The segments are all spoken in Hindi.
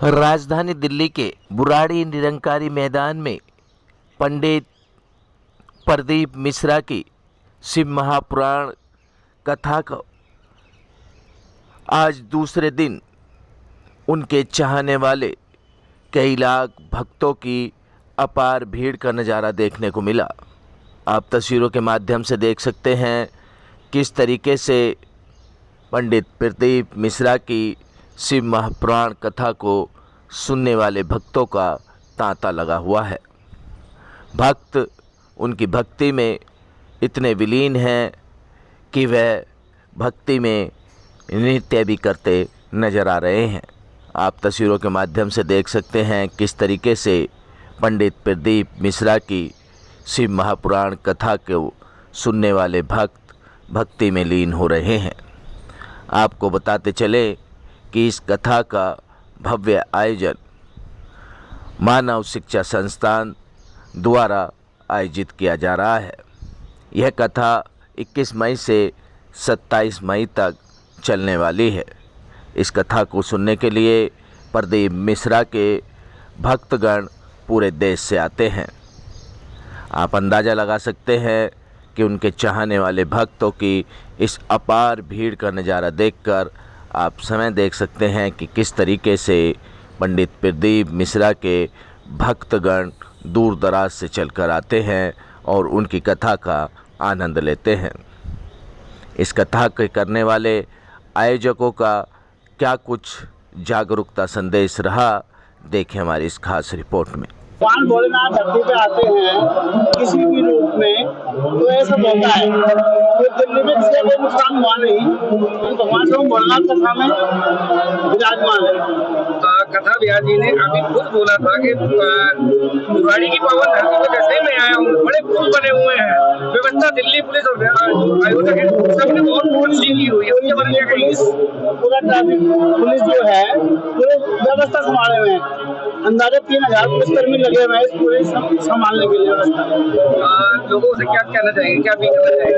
राजधानी दिल्ली के बुराड़ी निरंकारी मैदान में पंडित प्रदीप मिश्रा की शिव महापुराण कथा को आज दूसरे दिन उनके चाहने वाले कई लाख भक्तों की अपार भीड़ का नज़ारा देखने को मिला। आप तस्वीरों के माध्यम से देख सकते हैं किस तरीके से पंडित प्रदीप मिश्रा की शिव महापुराण कथा को सुनने वाले भक्तों का तांता लगा हुआ है। भक्त उनकी भक्ति में इतने विलीन हैं कि वह भक्ति में नृत्य भी करते नजर आ रहे हैं। आप तस्वीरों के माध्यम से देख सकते हैं किस तरीके से पंडित प्रदीप मिश्रा की शिव महापुराण कथा को सुनने वाले भक्त भक्ति में लीन हो रहे हैं। आपको बताते चले कि इस कथा का भव्य आयोजन मानव शिक्षा संस्थान द्वारा आयोजित किया जा रहा है। यह कथा 21 मई से 27 मई तक चलने वाली है। इस कथा को सुनने के लिए प्रदीप मिश्रा के भक्तगण पूरे देश से आते हैं। आप अंदाज़ा लगा सकते हैं कि उनके चाहने वाले भक्तों की इस अपार भीड़ का नज़ारा देखकर आप समय देख सकते हैं कि किस तरीके से पंडित प्रदीप मिश्रा के भक्तगण दूर दराज से चलकर आते हैं और उनकी कथा का आनंद लेते हैं। इस कथा के करने वाले आयोजकों का क्या कुछ जागरूकता संदेश रहा, देखें हमारी इस खास रिपोर्ट में। भगवान भोलेनाथ धरती पे आते हैं किसी भी रूप में, तो ऐसा होता है तो दिल्ली में किसी कोई नुकसान हुआ नहीं। भगवान स्वयं भोलेनाथ कथा में विराजमान है। कथा व्यास जी ने अभी खुद बोला था कि बुराड़ी की पावन धरती पर जैसे ही मैं आया हूँ बड़े पुल बने हुए हैं, व्यवस्था दिल्ली पुलिस और आयोजक है सबने बहुत सी की हुई है। उनके बारे में कहीं पूरा ट्रैफिक पुलिस जो है पूरे व्यवस्था संभाले हुए हैं। अंदाजा 3000 पुलिसकर्मी लगे हुए हैं पूरे संभालने के लिए व्यवस्था। लोगों से क्या कहना चाहेंगे, क्या अपील करना चाहेंगे?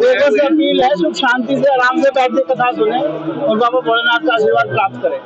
लोगों से अपील है सुख शांति से आराम से बैठ के कथा सुने और बाबा भोलेनाथ का आशीर्वाद प्राप्त करें।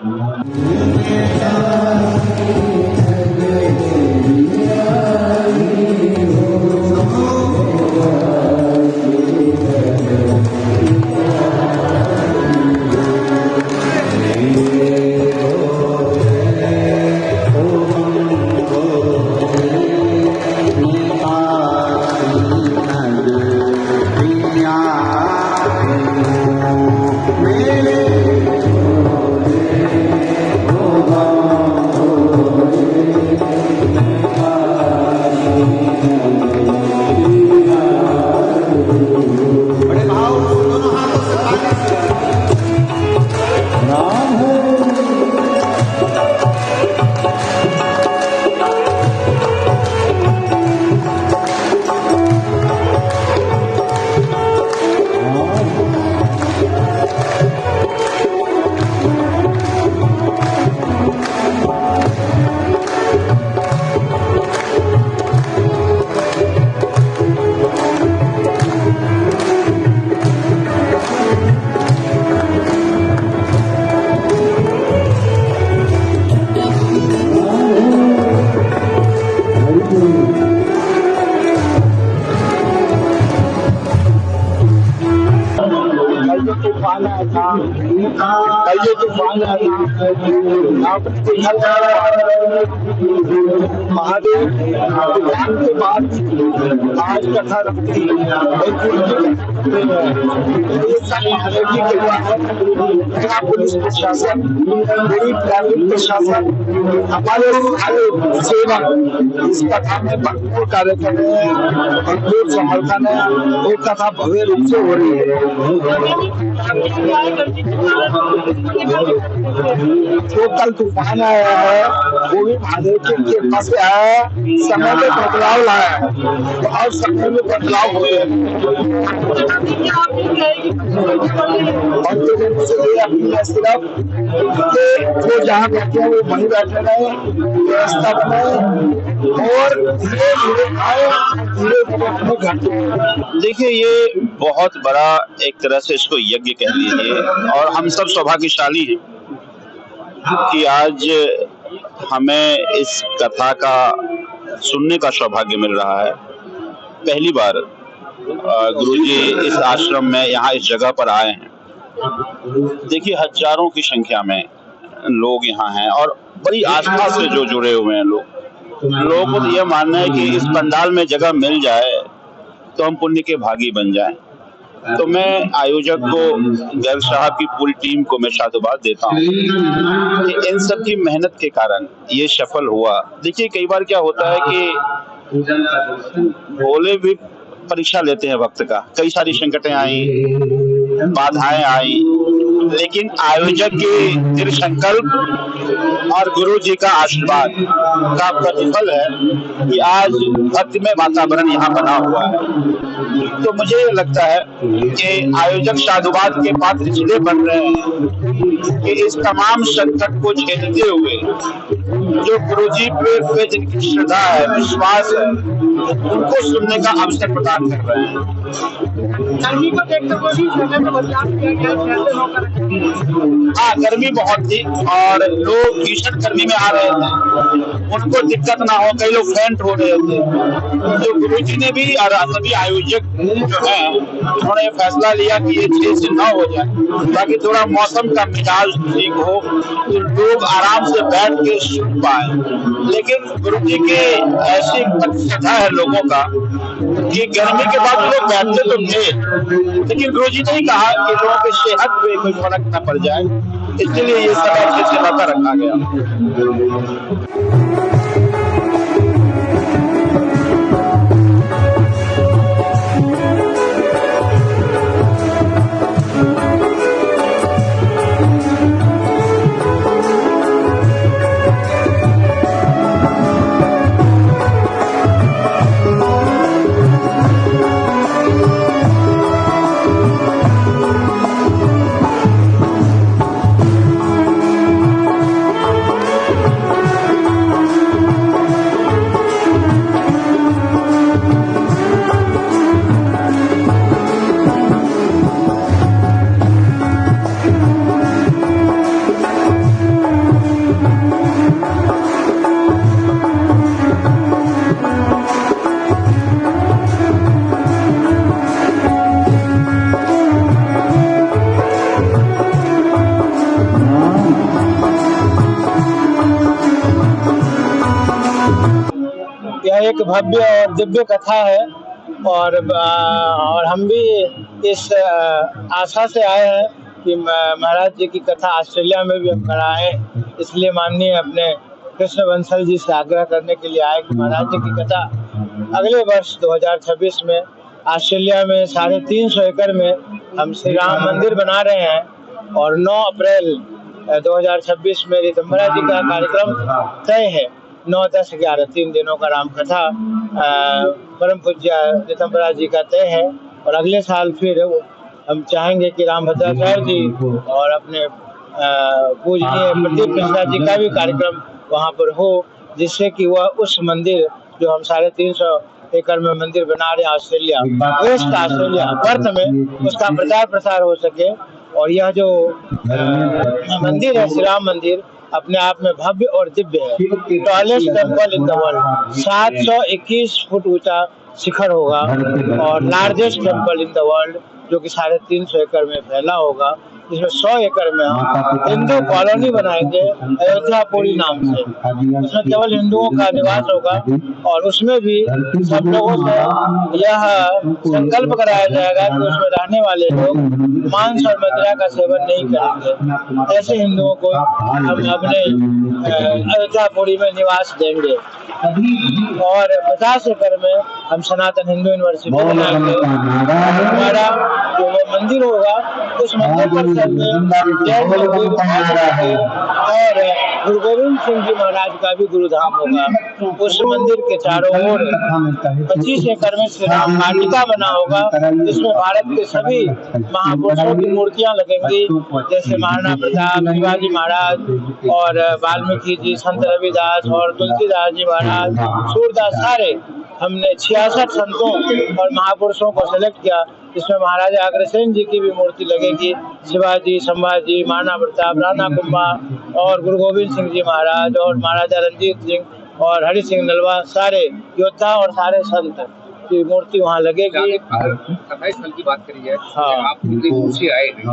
महादेव के बाद आज कथा रखती महादेव की कृपा है। पुलिस प्रशासन, ट्रैफिक प्रशासन, हमारे सारे सेवक इस कथा में भरपूर कार्य कर रहे हैं, भरपूर समर्थन है। वो कथा भव्य रूप से हो रही है। जो कल तूफान आया है वो भी महादेव की कृपा से आया, समय में बदलाव लाया और समय में बदलाव हुए और सिर्फ वो जहाँ बैठे हैं वो वहीं बैठे रहे, व्यवस्था बनाए और धीरे धीरे आए, धीरे धीरे अपने घर। देखिए ये बहुत बड़ा एक तरह से इसको यज्ञ कह लीजिए और हम सब सौभाग्यशाली हैं कि आज हमें इस कथा का सुनने का सौभाग्य मिल रहा है। पहली बार गुरुजी इस आश्रम में यहाँ इस जगह पर आए हैं। देखिए, हजारों की संख्या में लोग यहाँ हैं और बड़ी आस्था से जो जुड़े हुए हैं लोगों को तो यह मानना है कि इस पंडाल में जगह मिल जाए तो हम पुण्य के भागी बन जाएं। तो मैं आयोजक को, गर्ग साहब की पूरी टीम को मैं साधुवाद देता हूँ कि इन सब की मेहनत के कारण ये सफल हुआ। देखिए, कई बार क्या होता है कि भोले भी परीक्षा लेते हैं वक्त का। कई सारी संकटें आई, बाधाएं आई, लेकिन आयोजक के दृढ़ संकल्प और गुरु जी का आशीर्वाद का प्रतिफल है कि आज भक्तिमय वातावरण यहाँ बना हुआ है। तो मुझे लगता है कि आयोजक साधुवाद के पात्र इसलिए बन रहे हैं कि इस तमाम संकट को झेलते हुए जो गुरुजी पे जिनकी श्रद्धा है, विश्वास है, उनको सुनने का अवसर प्रदान कर रहे हैं। गर्मी को देखते हुए भी समय में बदलाव किया गया, कैसे होकर हाँ, गर्मी बहुत थी और लोग भीषण गर्मी में आ रहे थे, उनको दिक्कत ना हो, कई लोग फेंट हो रहे थे। तो गुरुजी ने भी और सभी आयोजक जो है उन्होंने फैसला लिया कि ये 6 से 9 हो जाए ताकि थोड़ा मौसम का मिजाज ठीक हो, तो लोग आराम से बैठ के सुन पाए। लेकिन गुरुजी के ऐसी श्रद्धा है लोगों का कि गर्मी के बाद लोग बैठते तो थे, लेकिन गुरुजी ने ही कहा कि लोगों की सेहत पे कोई फर्क न पड़ जाए, इसलिए ये सब अच्छे से रखा गया। एक भव्य और दिव्य कथा है और हम भी इस आशा से आए हैं कि महाराज जी की कथा ऑस्ट्रेलिया में भी हम कराएं। इसलिए माननीय अपने कृष्ण बंसल जी से आग्रह करने के लिए आए कि महाराज जी की कथा अगले वर्ष 2026 में ऑस्ट्रेलिया में 350 एकड़ में हम श्री राम मंदिर बना रहे हैं और 9 अप्रैल 2026 में ऋतंबरा जी का कार्यक्रम तय है। 9, 10, 11 3 दिनों का राम कथा परम पूज्य ऋतंबरा जी का तय है। और अगले साल फिर हम चाहेंगे कि राम भद्राचार्य जी और अपने पूजनीय प्रदीप मिश्रा जी का भी कार्यक्रम वहाँ पर हो, जिससे कि वह उस मंदिर जो हम 350 एकड़ में मंदिर बना रहे हैं ऑस्ट्रेलिया, वेस्ट ऑस्ट्रेलिया पर्थ में, उसका प्रचार प्रसार हो सके। और यह जो मंदिर है श्री राम मंदिर अपने आप में भव्य और दिव्य है। Tallest temple in the world, 721 foot ऊंचा शिखर होगा और largest temple in the world जो कि 350 एकड़ में फैला होगा। जिसमें 100 एकड़ में हम हिंदू कॉलोनी बनाएंगे अयोध्यापुरी नाम से। उसमें केवल हिंदुओं का निवास होगा और उसमें भी सब लोगों से यह संकल्प कराया जाएगा कि उसमें रहने वाले लोग मांस और मदिरा का सेवन नहीं करेंगे। ऐसे हिंदुओं को हम अपने अयोध्यापुरी में निवास देंगे। और 50 एकड़ में हम सनातन हिंदू यूनिवर्सिटी बनाएंगे। हमारा जो वो मंदिर होगा उस मंदिर पर और गुरु गोविंद सिंह जी महाराज का भी गुरुधाम होगा। उस मंदिर के चारों ओर 25 एकड़ में श्री राम वाटिका बना होगा, जिसमें भारत के सभी महापुरुषों की मूर्तियां लगेंगी, जैसे महाराणा प्रताप, शिवाजी महाराज और वाल्मीकि जी, संत रविदास और तुलसीदास जी महाराज, सूरदास, सारे हमने 66 संतों और महापुरुषों को सेलेक्ट किया। इसमें महाराजा अग्रसेन जी की भी मूर्ति लगेगी, शिवाजी, संभाजी, महाराणा प्रताप, राणा कुंभा और गुरु गोविंद सिंह जी महाराज और महाराजा रणजीत सिंह और हरि सिंह नलवा, सारे योद्धा और सारे संत की मूर्ति वहाँ लगेगी। कथा स्थल की बात करी है, हाँ। आप पूरे दूर से आए हैं,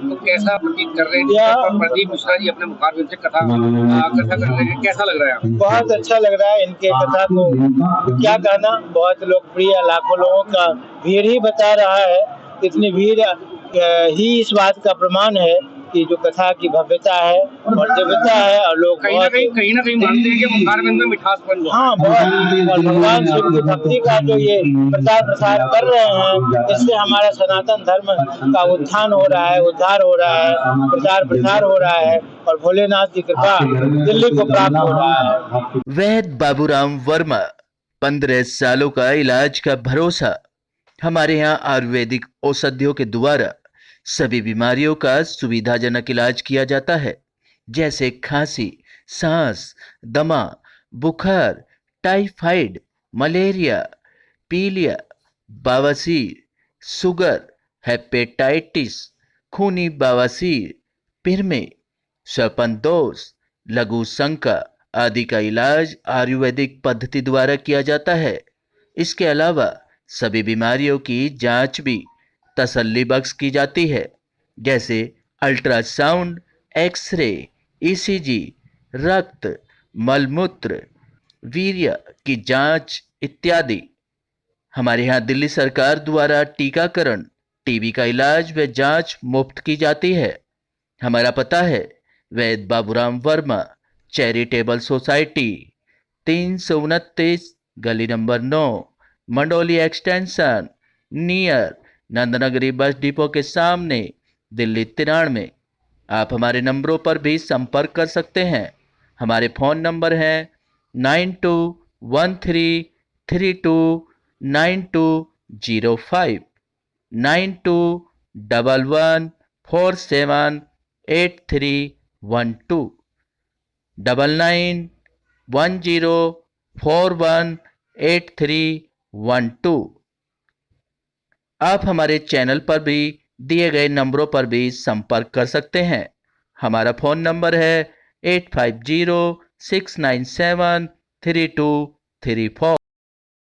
तो कैसा प्रतीत कर रहे हैं? प्रदीप मिश्रा जी अपने मुखारबिंद से कथा कर रहे हैं, कैसा लग रहा है आपको? बहुत अच्छा लग रहा है। इनके कथा को क्या कहना, बहुत लोकप्रिय, लाखों लोगों का भीड़ ही बता रहा है। इतनी भीड़ ही इस बात का प्रमाण है कि जो कथा की भव्यता है और दिव्यता है, और लोग कहीं ना कहीं मानते हैं कि मुखारबिंद में मिठास बन जाए। हाँ, बहुत। और भगवान शिव की भक्ति का जो ये प्रचार प्रसार कर रहे हैं, इससे हमारा सनातन धर्म का उत्थान हो रहा है, उद्धार हो रहा है, प्रचार प्रसार हो रहा है और भोलेनाथ की कृपा दिल्ली को प्राप्त हो रहा है। वैद्य बाबूराम वर्मा, 15 सालों का इलाज का भरोसा। हमारे यहाँ आयुर्वेदिक औषधियों के द्वारा सभी बीमारियों का सुविधाजनक इलाज किया जाता है, जैसे खांसी, सांस, दमा, बुखार, टाइफाइड, मलेरिया, पीलिया, बवासीर, शुगर, हेपेटाइटिस, खूनी बवासीर, पिरमे, श्वसन लघु शंका आदि का इलाज आयुर्वेदिक पद्धति द्वारा किया जाता है। इसके अलावा सभी बीमारियों की जांच भी तसल्ली बख्श की जाती है, जैसे अल्ट्रासाउंड, एक्सरे, ईसीजी, रक्त, मलमूत्र, वीर्य की जांच इत्यादि। हमारे यहाँ दिल्ली सरकार द्वारा टीकाकरण, टीबी का इलाज व जांच मुफ्त की जाती है। हमारा पता है वैद्य बाबूराम वर्मा चैरिटेबल सोसाइटी, 329 गली number 9, Mandoli extension, near Nand Nagri bus depot के सामने, दिल्ली 93। आप हमारे नंबरों पर भी संपर्क कर सकते हैं। हमारे फ़ोन नंबर हैं 9213329205, 9211478312, 9910418312। आप हमारे चैनल पर भी दिए गए नंबरों पर भी संपर्क कर सकते हैं। हमारा फ़ोन नंबर है 8506973234।